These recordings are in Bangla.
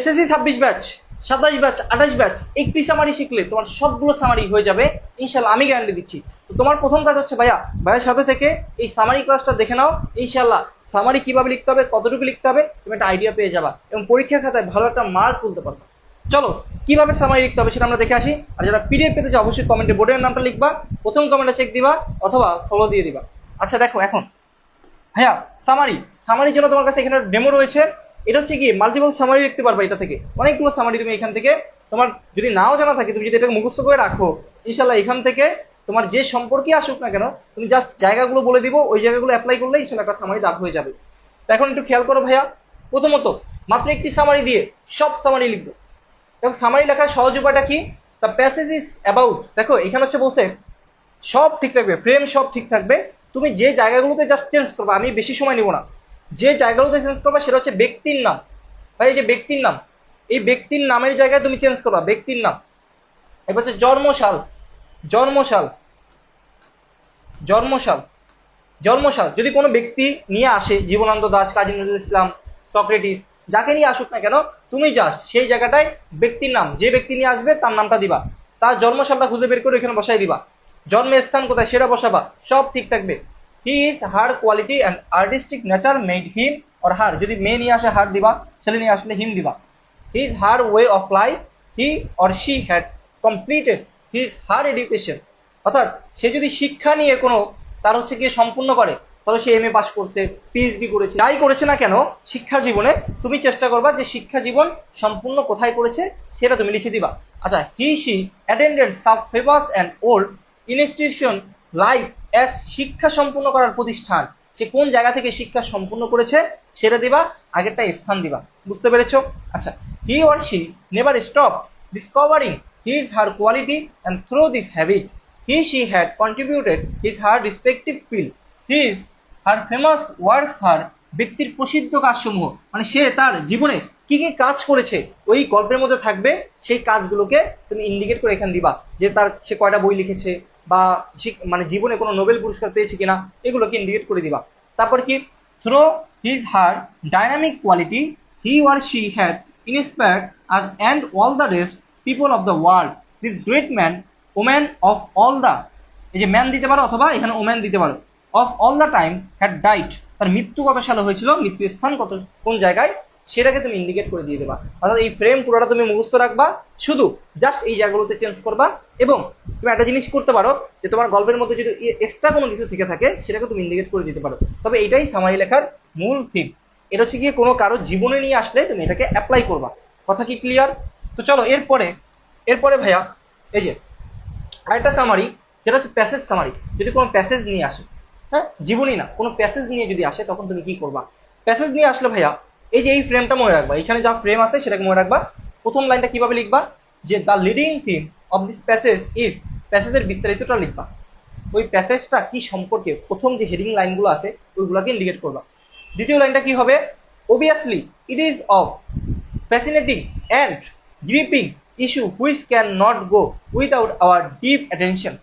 এসএসসি 26 ব্যাচ, 27 ব্যাচ, 28 ব্যাচ একটি সামারি শিখলে তোমার সবগুলো সামারি হয়ে যাবে ইনশাল্লাহ, আমি গ্যারান্টি দিচ্ছি। তো তোমার প্রথম কাজ হচ্ছে ভাইয়ার সাথে থেকে এই সামারি ক্লাসটা দেখে নাও। ইনশাল্লাহ সামারি কিভাবে লিখতে হবে, কতটুকু লিখতে হবে, তুমি একটা আইডিয়া পেয়ে যাবা এবং পরীক্ষার খাতায় ভালো একটা মার্ক তুলতে পারবে। চলো কিভাবে সামারি লিখতে হবে সেটা আমরা দেখে আসি। আর যারা পিডিএফ পেতে চাও অবশ্যই কমেন্টে বোর্ডের নামটা লিখবা, প্রথম কমেন্টে চেক দিবা অথবা ফলো দিয়ে দিবা। আচ্ছা দেখো এখন ভাইয়া সামারির জন্য তোমার কাছে এখানে ডেমো রয়েছে। এটা হচ্ছে কি মাল্টিপল সামারি লিখতে পারবে, এটা থেকে অনেকগুলো সামারি তুমি এখান থেকে, তোমার যদি নাও জানা থাকে তুমি যদি এটাকে মুখস্থ করে রাখো ইনশাল্লাহ এখান থেকে তোমার যে সম্পর্কে আসুক না কেন তুমি জাস্ট জায়গাগুলো বলে দিব, ওই জায়গাগুলো অ্যাপ্লাই করলে ইনশাল্লাহ একটা সামারি দাঁড় হয়ে যাবে। তো এখন একটু খেয়াল করো ভাইয়া, প্রথমত মাত্র একটি সামারি দিয়ে সব সামারি লিখবো। দেখো সামারি লেখার সহজ উপায়টা কি, দ্য প্যাসেজ ইজ অ্যাবাউট, দেখো এখানে হচ্ছে বলছে সব ঠিক থাকবে, ফ্রেম সব ঠিক থাকবে, তুমি যে জায়গাগুলোতে জাস্ট চেঞ্জ করবে, আমি বেশি সময় নিব না, যে জায়গাগুলোতে চেঞ্জ করবে সেটা হচ্ছে ব্যক্তির নাম। ভাই এই যে ব্যক্তির নাম, এই ব্যক্তির নামের জায়গায় তুমি চেঞ্জ করবা ব্যক্তির নাম। এবার হচ্ছে জন্মসাল, জন্মসাল, জন্মসাল, জন্মসাল যদি কোনো ব্যক্তি নিয়ে আসে, জীবনানন্দ দাশ, কাজী নজরুল ইসলাম, সক্রেটিস, যাকে নিয়ে আসুক না কেন তুমি জাস্ট সেই জায়গাটায় ব্যক্তির নাম, যে ব্যক্তি নিয়ে আসবে তার নামটা দিবা, তার জন্মসালটা খুঁজে বের করে এখানে বসাই দিবা, জন্মের স্থান কোথায় সেটা বসাবা, সব ঠিক থাকবে। He is her quality and artistic nature made him or her, যদি মেয়ে নিয়ে আসে হার দিবা, ছেলে নিয়ে আসলে হিম দিবা। He is her way of life, he or she had completed his her education, অর্থাৎ সে যদি শিক্ষা নিয়ে কোনো তার হচ্ছে গিয়ে সম্পূর্ণ করে, তাহলে সে এমএ পাস করছে, পিএইচডি করেছে, যাই করেছে না কেন শিক্ষা জীবনে, তুমি চেষ্টা করবা যে শিক্ষা জীবন সম্পূর্ণ কোথায় করেছে সেটা তুমি লিখে দিবা। আচ্ছা he she attended some famous and old institution like as, শিক্ষা সম্পূর্ণ করার প্রতিষ্ঠান, সে কোন জায়গা থেকে শিক্ষা সম্পূর্ণ করেছে সেটা দিবা, আগেরটা স্থান দিবা। বুঝতে পেরেছো? আচ্ছা he or she never stop discovering his her quality and through this habit he she had contributed his her respective field, his her famous works her, ব্যক্তির প্রসিদ্ধ কাজসমূহ, মানে সে তার জীবনে কি কি কাজ করেছে ওই গল্পের মধ্যে থাকবে, সেই কাজগুলোকে তুমি ইন্ডিকেট করে এখানে দিবা, যে তার সে কয়টা বই লিখেছে বা মানে জীবনে কোনো নোবেল পুরস্কার পেয়েছে কিনা এগুলোকে ইন্ডিকেট করে দিবা। তারপর কি through his her dynamic quality he or she had inspired us and all the rest people of the world, this great man woman of all the, এই যে ম্যান দিতে পারো অথবা এখানে ওম্যান দিতে পারো, of all the time had ডাইট, তার মৃত্যু কত সালে হয়েছিল, মৃত্যু স্থান কত কোন জায়গায় সেটাকে তুমি ইন্ডিকেট করে দিয়ে দেবা। অর্থাৎ এই ফ্রেম পুরোটা তুমি মুখস্থ রাখবা, শুধু জাস্ট এই জায়গাগুলোতে চেঞ্জ করবা। এবং তুমি একটা জিনিস করতে পারো যে তোমার গল্পের মধ্যে যদি এক্সট্রা কোনো কিছু থেকে থাকে সেটাকে তুমি ইন্ডিকেট করে দিতে পারো, তবে এটাই সামারি লেখার মূল থিম। এটা হচ্ছে গিয়ে কোনো কারো জীবনে নিয়ে আসলে তুমি এটাকে অ্যাপ্লাই করবা। কথা কি ক্লিয়ার? তো চলো এরপরে ভাইয়া এই যে আরেকটা সামারি, যেটা হচ্ছে প্যাসেজ সামারি। যদি কোনো প্যাসেজ নিয়ে আসে, হ্যাঁ জীবনী না, কোনো প্যাসেজ নিয়ে যদি আসে তখন তুমি কি করবা? প্যাসেজ নিয়ে আসলে ভাইয়া এই যে এই ফ্রেমটা মনে রাখবা, এখানে যা ফ্রেম আছে সেটাকে মনে রাখবা। প্রথম লাইনটা কিভাবে লিখবা, যে the leading theme of this passage is, প্যাসেজের বিস্তারিতটা লিখবা, ওই প্যাসেজটা কি সম্পর্কে প্রথম যে হেডিং লাইনগুলো আছে ওইগুলোকে ইন্ডিকেট করবা। দ্বিতীয় লাইনটা কি হবে, obviously it is of fascinating and gripping issue which can not go without hour deep attention,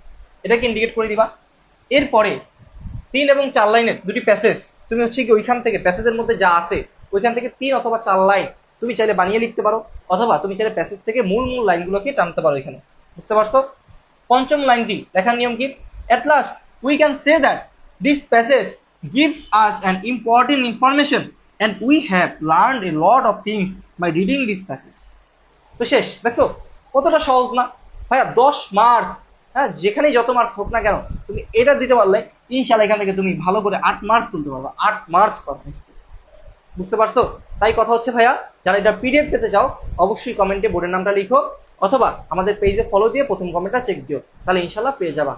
এটাকে ইন্ডিকেট করে দিবা। এরপরে 3 এবং 4 লাইনের দুটি প্যাসেজ তুমি হচ্ছে কি ওইখান থেকে প্যাসেজের মধ্যে যা আছে ওইখান থেকে 3 অথবা 4 লাইন তুমি চাইলে বানিয়ে লিখতে পারো, অথবা তুমি চাইলে প্যাসেজ থেকে মূল লাইনগুলোকে টানতে পারো এখানে। বুঝতে পারছো? পঞ্চম লাইনটি লেখার নিয়ম কি, at last we can say that this passage gives us an important information and we have learned a lot of things by reading this passage. তো শেষ, দেখছো কতটা সহজ না ভাইয়া? 10 মার্ক, হ্যাঁ যেখানেই যত মার্কস হোক না কেন তুমি এটা দিতে পারলে ইনশাআল্লাহ এখান থেকে তুমি ভালো করে 8 মার্কস তুলতে পারবে, 8 মার্কস পাবে। বুঝতে পারছো? তাই কথা হচ্ছে ভাইয়া, যারা এটা পিডিএফ পেতে চাও অবশ্যই কমেন্টে বোর্ডের নামটা লিখো, অথবা আমাদের পেজে ফলো দিয়ে প্রথম কমেন্টটা চেক দিও, তাহলে ইনশাআল্লাহ পেয়ে যাবা।